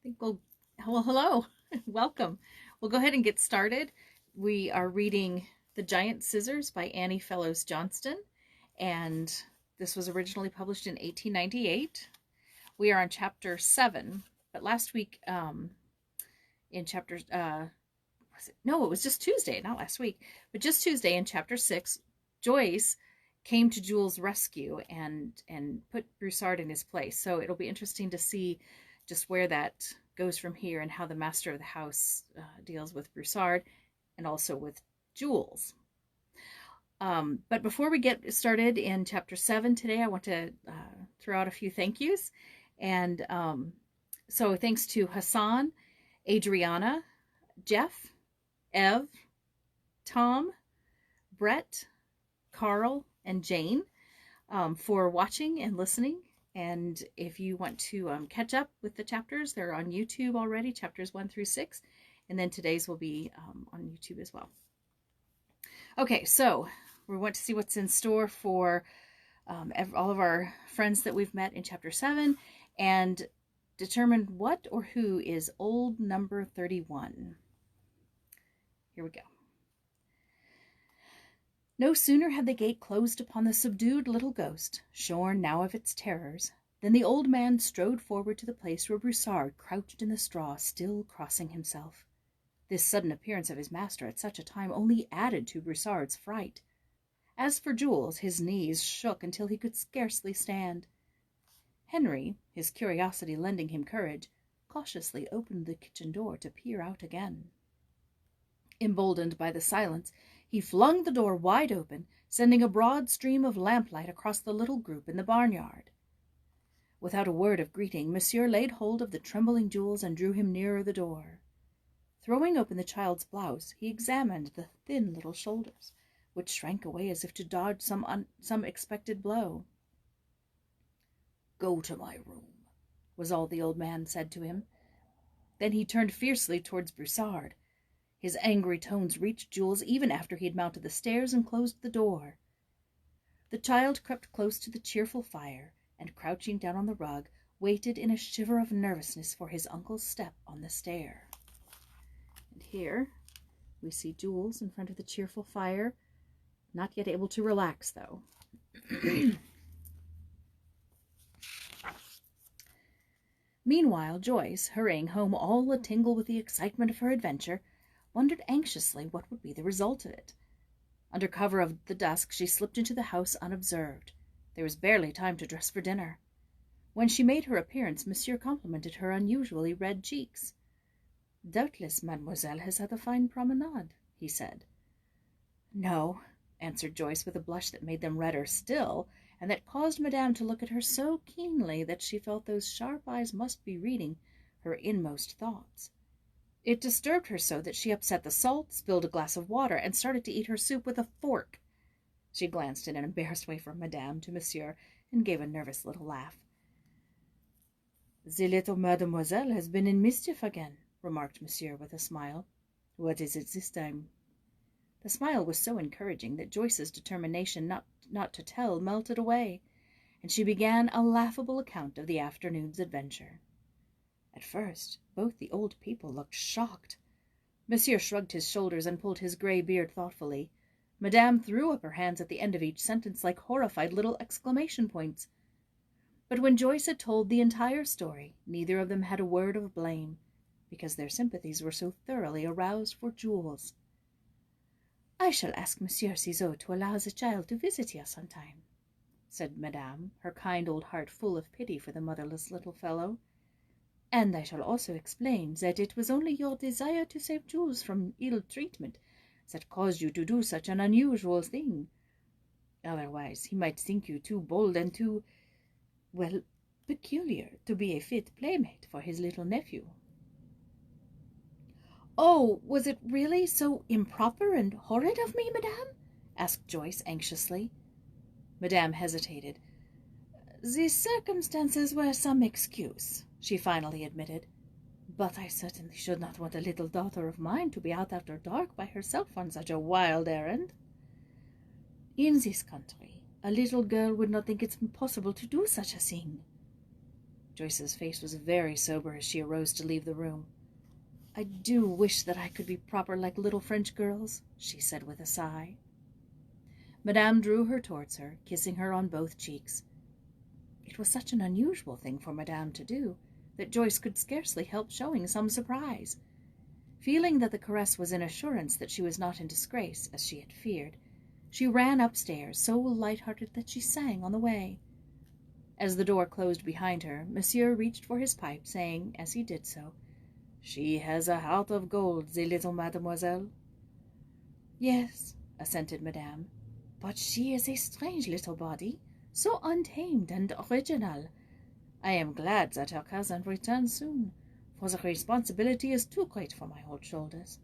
think well, hello, welcome. We'll go ahead and get started. We are reading The Giant Scissors by Annie Fellows Johnston, and this was originally published in 1898. We are on chapter 7, but last week in chapter, no, it was just Tuesday, not last week, but just Tuesday in chapter 6, Joyce came to Jules' rescue and put Broussard in his place. So it'll be interesting to see just where that goes from here and how the master of the house deals with Broussard and also with Jules. But before we get started in chapter 7 today, I want to throw out a few thank yous. And so thanks to Hassan, Adriana, Jeff, Ev, Tom, Brett, Carl, and Jane for watching and listening. And if you want to catch up with the chapters, they're on YouTube already, chapters 1 through 6. And then today's will be on YouTube as well. Okay, so we want to see what's in store for all of our friends that we've met in chapter 7 and determine what or who is old number 31. Here we go. No sooner had the gate closed upon the subdued little ghost, shorn now of its terrors, than the old man strode forward to the place where Broussard crouched in the straw, still crossing himself. This sudden appearance of his master at such a time only added to Broussard's fright. As for Jules, his knees shook until he could scarcely stand. Henry, his curiosity lending him courage, cautiously opened the kitchen door to peer out again. Emboldened by the silence, he flung the door wide open, sending a broad stream of lamplight across the little group in the barnyard. Without a word of greeting, Monsieur laid hold of the trembling Jules and drew him nearer the door. Throwing open the child's blouse, he examined the thin little shoulders, which shrank away as if to dodge some expected blow. "Go to my room," was all the old man said to him. Then he turned fiercely towards Broussard. His angry tones reached Jules even after he had mounted the stairs and closed the door. The child crept close to the cheerful fire, and crouching down on the rug, waited in a shiver of nervousness for his uncle's step on the stair. And here we see Jules in front of the cheerful fire, not yet able to relax, though. Meanwhile, Joyce, hurrying home all a-tingle with the excitement of her adventure, wondered anxiously what would be the result of it. Under cover of the dusk, she slipped into the house unobserved. There was barely time to dress for dinner. When she made her appearance, Monsieur complimented her unusually red cheeks. "Doubtless mademoiselle has had a fine promenade," he said. "No," answered Joyce with a blush that made them redder still, and that caused Madame to look at her so keenly that she felt those sharp eyes must be reading her inmost thoughts. It disturbed her so that she upset the salt, spilled a glass of water, and started to eat her soup with a fork. She glanced in an embarrassed way from Madame to Monsieur and gave a nervous little laugh. "The little mademoiselle has been in mischief again," remarked Monsieur with a smile. "What is it this time?" The smile was so encouraging that Joyce's determination not to tell melted away, and she began a laughable account of the afternoon's adventure. At first, both the old people looked shocked. Monsieur shrugged his shoulders and pulled his gray beard thoughtfully. Madame threw up her hands at the end of each sentence like horrified little exclamation points. But when Joyce had told the entire story, neither of them had a word of blame, because their sympathies were so thoroughly aroused for Jules. "I shall ask Monsieur Ciseaux to allow the child to visit here sometime," said Madame, her kind old heart full of pity for the motherless little fellow. "And I shall also explain that it was only your desire to save Jules from ill treatment that caused you to do such an unusual thing. Otherwise, he might think you too bold and too, well, peculiar to be a fit playmate for his little nephew." "Oh, was it really so improper and horrid of me, Madame?" asked Joyce anxiously. Madame hesitated. "The circumstances were some excuse," she finally admitted. "But I certainly should not want a little daughter of mine to be out after dark by herself on such a wild errand. In this country, a little girl would not think it's possible to do such a thing." Joyce's face was very sober as she arose to leave the room. "I do wish that I could be proper like little French girls," she said with a sigh. Madame drew her towards her, kissing her on both cheeks. It was such an unusual thing for Madame to do that Joyce could scarcely help showing some surprise. Feeling that the caress was an assurance that she was not in disgrace, as she had feared, she ran upstairs, so light-hearted that she sang on the way. As the door closed behind her, Monsieur reached for his pipe, saying, as he did so, "She has a heart of gold, the little mademoiselle." "Yes," assented Madame, "but she is a strange little body, so untamed and original. I am glad that her cousin returns soon, for the responsibility is too great for my old shoulders.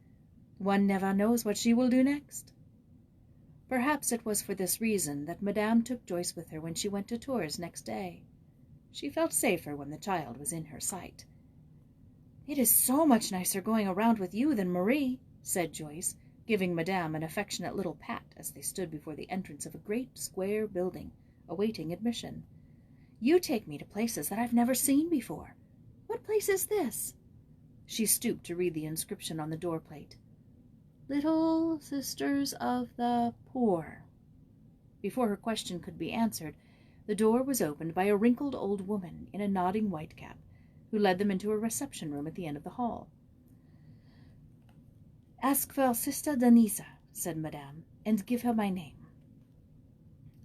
One never knows what she will do next." Perhaps it was for this reason that Madame took Joyce with her when she went to Tours next day. She felt safer when the child was in her sight. "It is so much nicer going around with you than Marie," said Joyce, giving Madame an affectionate little pat as they stood before the entrance of a great square building, awaiting admission. "You take me to places that I've never seen before. What place is this?" She stooped to read the inscription on the doorplate. "Little Sisters of the Poor." Before her question could be answered, the door was opened by a wrinkled old woman in a nodding white cap, who led them into a reception room at the end of the hall. "Ask for Sister Denisa," said Madame, "and give her my name."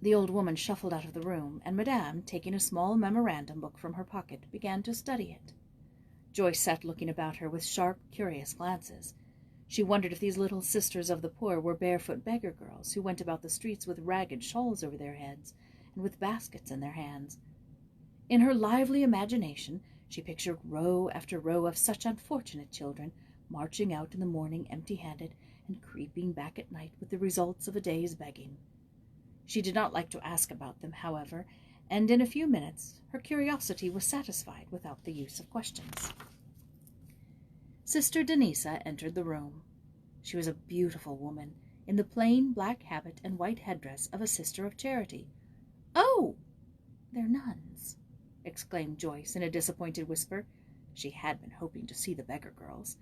The old woman shuffled out of the room, and Madame, taking a small memorandum book from her pocket, began to study it. Joyce sat looking about her with sharp, curious glances. She wondered if these little sisters of the poor were barefoot beggar girls who went about the streets with ragged shawls over their heads and with baskets in their hands. In her lively imagination, she pictured row after row of such unfortunate children, marching out in the morning empty-handed and creeping back at night with the results of a day's begging. She did not like to ask about them, however, and in a few minutes her curiosity was satisfied without the use of questions. Sister Denisa entered the room. She was a beautiful woman, in the plain black habit and white headdress of a Sister of Charity. "Oh, they're nuns," exclaimed Joyce in a disappointed whisper. She had been hoping to see the beggar girls.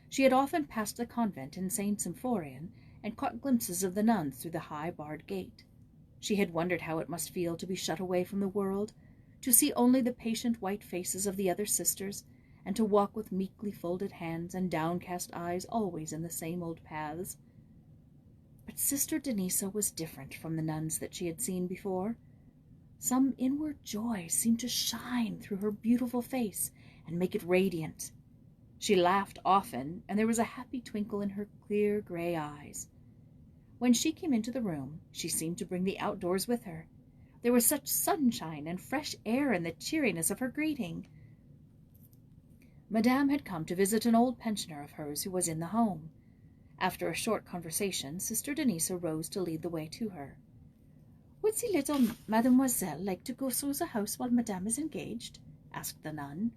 She had often passed the convent in St. Symphorien and caught glimpses of the nuns through the high barred gate. She had wondered how it must feel to be shut away from the world, to see only the patient white faces of the other sisters, and to walk with meekly folded hands and downcast eyes always in the same old paths. But Sister Denisa was different from the nuns that she had seen before. Some inward joy seemed to shine through her beautiful face and make it radiant. She laughed often, and there was a happy twinkle in her clear gray eyes. When she came into the room, she seemed to bring the outdoors with her. There was such sunshine and fresh air in the cheeriness of her greeting. Madame had come to visit an old pensioner of hers who was in the home. After a short conversation, Sister Denisa rose to lead the way to her. "Would the little mademoiselle like to go through the house while Madame is engaged?" asked the nun.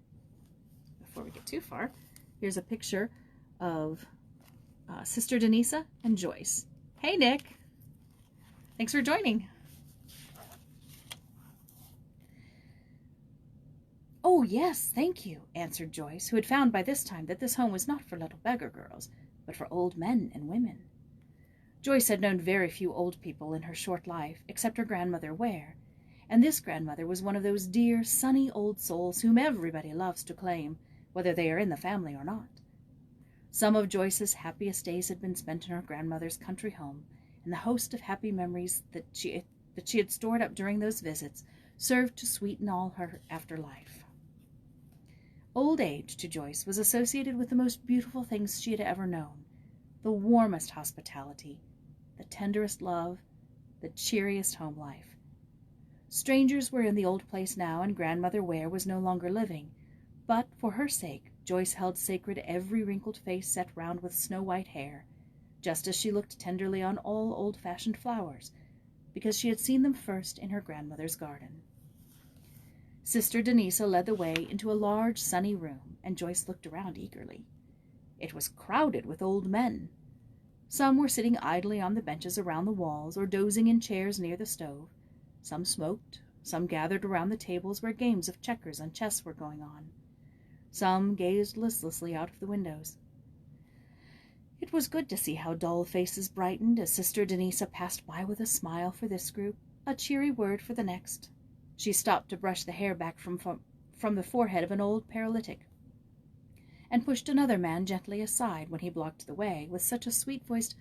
Before we get too far, here's a picture of Sister Denisa and Joyce. Hey, Nick. Thanks for joining. "Oh, yes, thank you," answered Joyce, who had found by this time that this home was not for little beggar girls, but for old men and women. Joyce had known very few old people in her short life, except her grandmother Ware, and this grandmother was one of those dear, sunny old souls whom everybody loves to claim, whether they are in the family or not. Some of Joyce's happiest days had been spent in her grandmother's country home, and the host of happy memories that she had stored up during those visits served to sweeten all her afterlife. Old age, to Joyce, was associated with the most beautiful things she had ever known, the warmest hospitality, the tenderest love, the cheeriest home life. Strangers were in the old place now, and Grandmother Ware was no longer living, but for her sake Joyce held sacred every wrinkled face set round with snow-white hair, just as she looked tenderly on all old-fashioned flowers, because she had seen them first in her grandmother's garden. Sister Denisa led the way into a large, sunny room, and Joyce looked around eagerly. It was crowded with old men. Some were sitting idly on the benches around the walls, or dozing in chairs near the stove. Some smoked, Some gathered around the tables where games of checkers and chess were going on. Some gazed listlessly out of the windows. It was good to see how dull faces brightened as Sister Denisa passed by with a smile for this group, a cheery word for the next. She stopped to brush the hair back from the forehead of an old paralytic, and pushed another man gently aside when he blocked the way, with such a sweet-voiced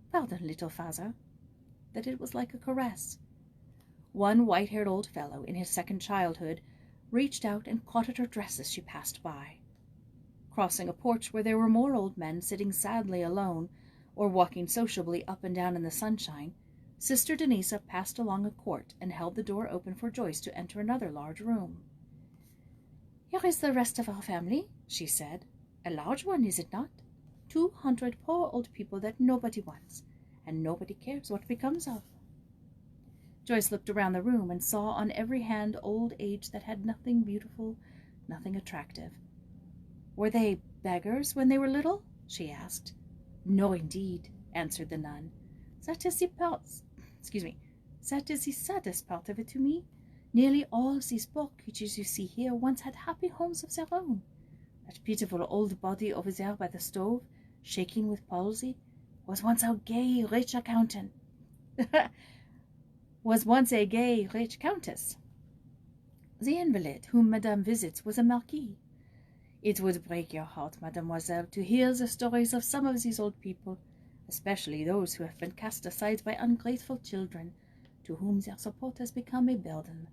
"Pardon, little father," that it was like a caress. One white-haired old fellow, in his second childhood, reached out and caught at her dress as she passed by. Crossing a porch where there were more old men sitting sadly alone, or walking sociably up and down in the sunshine, Sister Denisa passed along a court and held the door open for Joyce to enter another large room. "Here is the rest of our family," she said. "A large one, is it not? 200 poor old people that nobody wants, and nobody cares what becomes of." Joyce looked around the room and saw on every hand old age that had nothing beautiful, nothing attractive. "Were they beggars when they were little?" she asked. "No, indeed," answered the nun. That is the saddest part of it to me. Nearly all these poor creatures you see here once had happy homes of their own. That pitiful old body over there by the stove, shaking with palsy, was once a gay, rich accountant. was once a gay, rich countess. The invalid whom Madame visits was a marquis. It would break your heart, mademoiselle, to hear the stories of some of these old people, especially those who have been cast aside by ungrateful children, to whom their support has become a burden.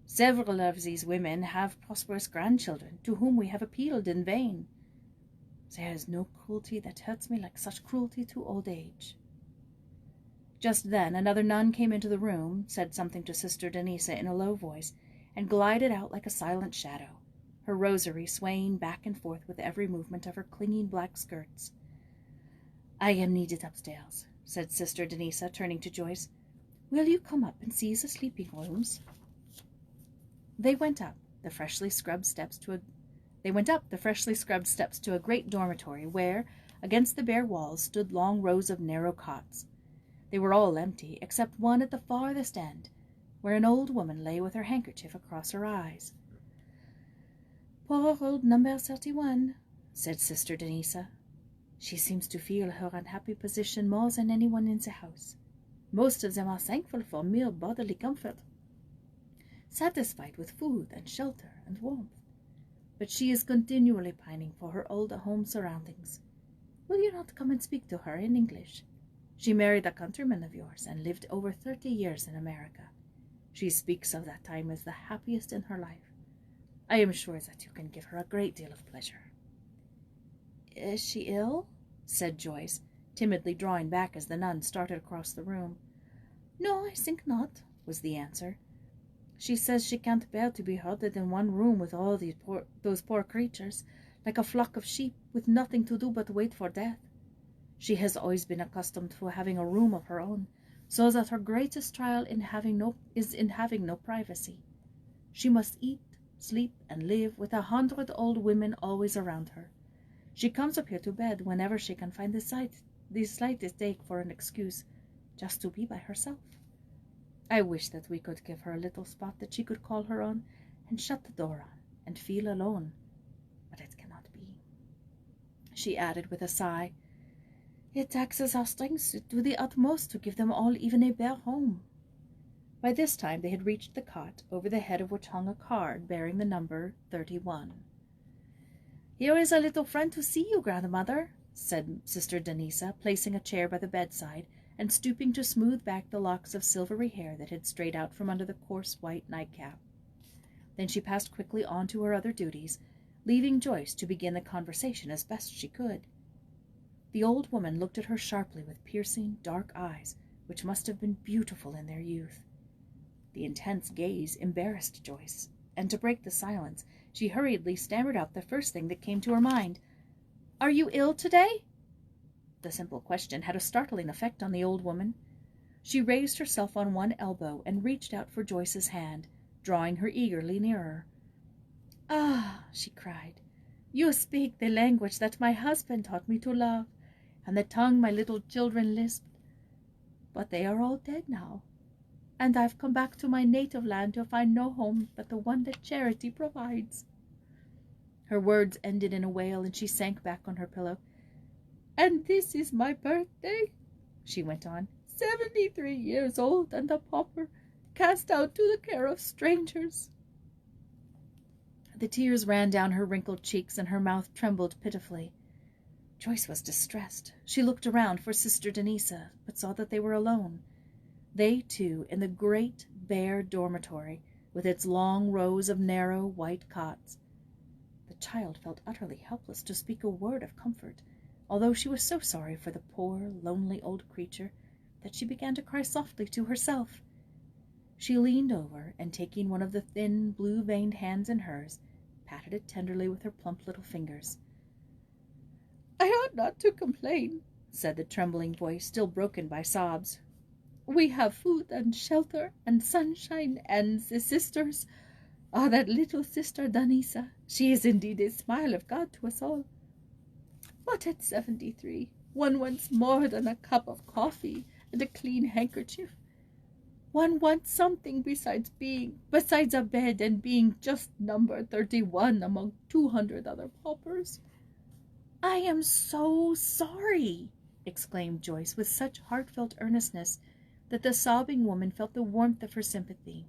Several of these women have prosperous grandchildren, to whom we have appealed in vain. There is no cruelty that hurts me like such cruelty to old age." Just then another nun came into the room, said something to Sister Denisa in a low voice, and glided out like a silent shadow, her rosary swaying back and forth with every movement of her clinging black skirts. "I am needed upstairs," said Sister Denisa, turning to Joyce. "Will you come up and see the sleeping rooms?" They went up the freshly scrubbed steps to a great dormitory where, against the bare walls, stood long rows of narrow cots. They were all empty, except one at the farthest end, where an old woman lay with her handkerchief across her eyes. "Poor old number 31, said Sister Denisa. "She seems to feel her unhappy position more than anyone in the house. Most of them are thankful for mere bodily comfort, satisfied with food and shelter and warmth. But she is continually pining for her old home surroundings. Will you not come and speak to her in English? She married a countryman of yours and lived over 30 years in America. She speaks of that time as the happiest in her life. I am sure that you can give her a great deal of pleasure." "Is she ill?" said Joyce, timidly drawing back as the nun started across the room. "No, I think not," was the answer. "She says she can't bear to be huddled in one room with all those poor creatures, like a flock of sheep, with nothing to do but wait for death. She has always been accustomed to having a room of her own, so that her greatest trial is in having no privacy. She must eat, sleep, and live with 100 old women always around her. She comes up here to bed whenever she can find the slightest ache for an excuse, just to be by herself. I wish that we could give her a little spot that she could call her own, and shut the door on, and feel alone. But it cannot be," she added with a sigh. "It taxes our strength to the utmost to give them all even a bare home." By this time they had reached the cot, over the head of which hung a card bearing the number 31. "Here is a little friend to see you, grandmother," said Sister Denisa, placing a chair by the bedside and stooping to smooth back the locks of silvery hair that had strayed out from under the coarse white nightcap. Then she passed quickly on to her other duties, leaving Joyce to begin the conversation as best she could. The old woman looked at her sharply with piercing, dark eyes, which must have been beautiful in their youth. The intense gaze embarrassed Joyce, and to break the silence, she hurriedly stammered out the first thing that came to her mind. "Are you ill today?" The simple question had a startling effect on the old woman. She raised herself on one elbow and reached out for Joyce's hand, drawing her eagerly nearer. "Ah," she cried, "you speak the language that my husband taught me to love, and the tongue my little children lisped. But they are all dead now. and I've come back to my native land to find no home but the one that charity provides." Her words ended in a wail, and she sank back on her pillow. "And this is my birthday," she went on. 73 years old, and a pauper, cast out to the care of strangers." The tears ran down her wrinkled cheeks, and her mouth trembled pitifully. Joyce was distressed. She looked around for Sister Denisa, but saw that they were alone. They, too, in the great, bare dormitory, with its long rows of narrow, white cots. The child felt utterly helpless to speak a word of comfort, although she was so sorry for the poor, lonely old creature that she began to cry softly to herself. She leaned over, and taking one of the thin, blue-veined hands in hers, patted it tenderly with her plump little fingers. "I ought not to complain," said the trembling voice, still broken by sobs. "We have food and shelter and sunshine, and the sisters. Ah, that little sister Danisa, she is indeed a smile of God to us all. But at 73, one wants more than a cup of coffee and a clean handkerchief. One wants something besides a bed and being just number 31 among 200 other paupers." "I am so sorry," exclaimed Joyce with such heartfelt earnestness that the sobbing woman felt the warmth of her sympathy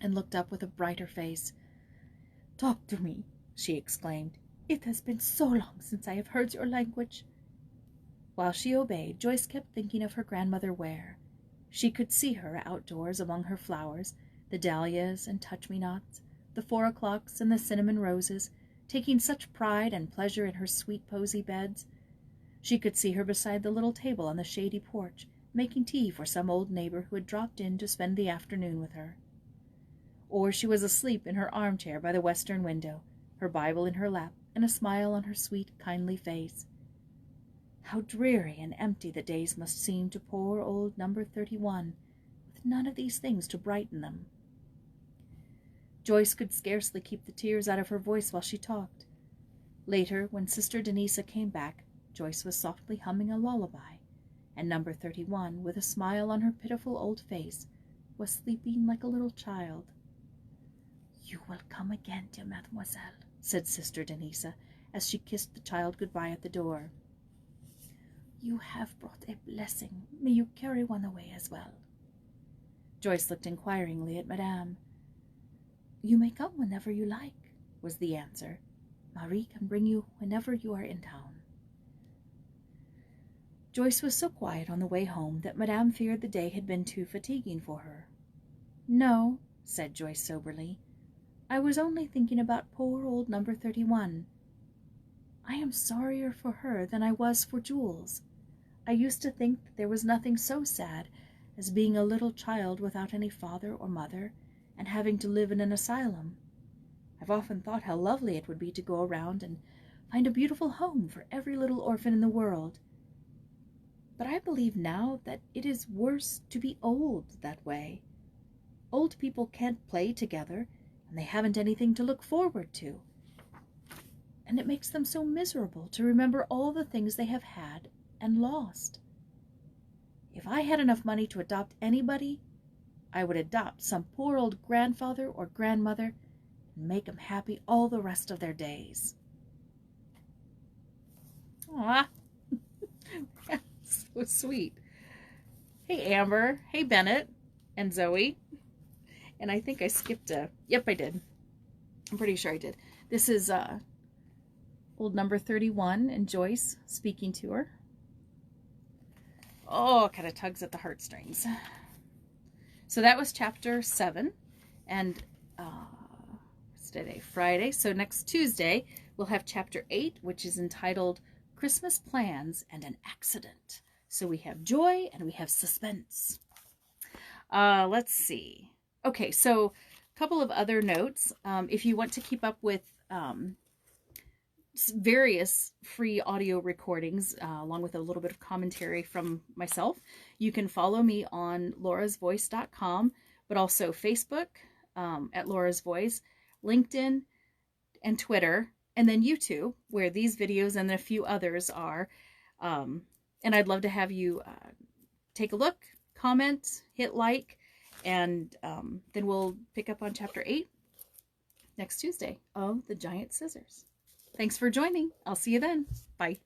and looked up with a brighter face. "Talk to me," she exclaimed. "It has been so long since I have heard your language." While she obeyed, Joyce kept thinking of her grandmother Ware. She could see her outdoors among her flowers, the dahlias and touch-me-nots, the 4 o'clocks and the cinnamon roses, taking such pride and pleasure in her sweet posy beds. She could see her beside the little table on the shady porch, making tea for some old neighbor who had dropped in to spend the afternoon with her. Or she was asleep in her armchair by the western window, her Bible in her lap, and a smile on her sweet, kindly face. How dreary and empty the days must seem to poor old number 31, with none of these things to brighten them. Joyce could scarcely keep the tears out of her voice while she talked. Later, when Sister Denisa came back, Joyce was softly humming a lullaby, and number 31, with a smile on her pitiful old face, was sleeping like a little child. "You will come again, dear mademoiselle," said Sister Denisa, as she kissed the child good-bye at the door. "You have brought a blessing. May you carry one away as well." Joyce looked inquiringly at Madame. "You may come whenever you like," was the answer. "Marie can bring you whenever you are in town." Joyce was so quiet on the way home that Madame feared the day had been too fatiguing for her. "No," said Joyce soberly. "I was only thinking about poor old number 31. I am sorrier for her than I was for Jules. I used to think that there was nothing so sad as being a little child without any father or mother, and having to live in an asylum. I've often thought how lovely it would be to go around and find a beautiful home for every little orphan in the world. But I believe now that it is worse to be old that way. Old people can't play together, and they haven't anything to look forward to. And it makes them so miserable to remember all the things they have had and lost. If I had enough money to adopt anybody, I would adopt some poor old grandfather or grandmother and make them happy all the rest of their days." Aw, so sweet. Hey, Amber. Hey, Bennett and Zoe. And I think I skipped yep, I did. I'm pretty sure I did. This is old number 31 and Joyce speaking to her. Oh, it kind of tugs at the heartstrings. So that was chapter 7, and what's today? Friday. So next Tuesday we'll have chapter 8, which is entitled Christmas Plans and an Accident. So we have joy and we have suspense. Let's see. Okay, so a couple of other notes. If you want to keep up with various free audio recordings, along with a little bit of commentary from myself, you can follow me on laurasvoice.com, but also Facebook at Laura's Voice, LinkedIn, and Twitter, and then YouTube, where these videos and a few others are. And I'd love to have you take a look, comment, hit like, And then we'll pick up on chapter 8 next Tuesday of The Giant Scissors. Thanks for joining. I'll see you then. Bye.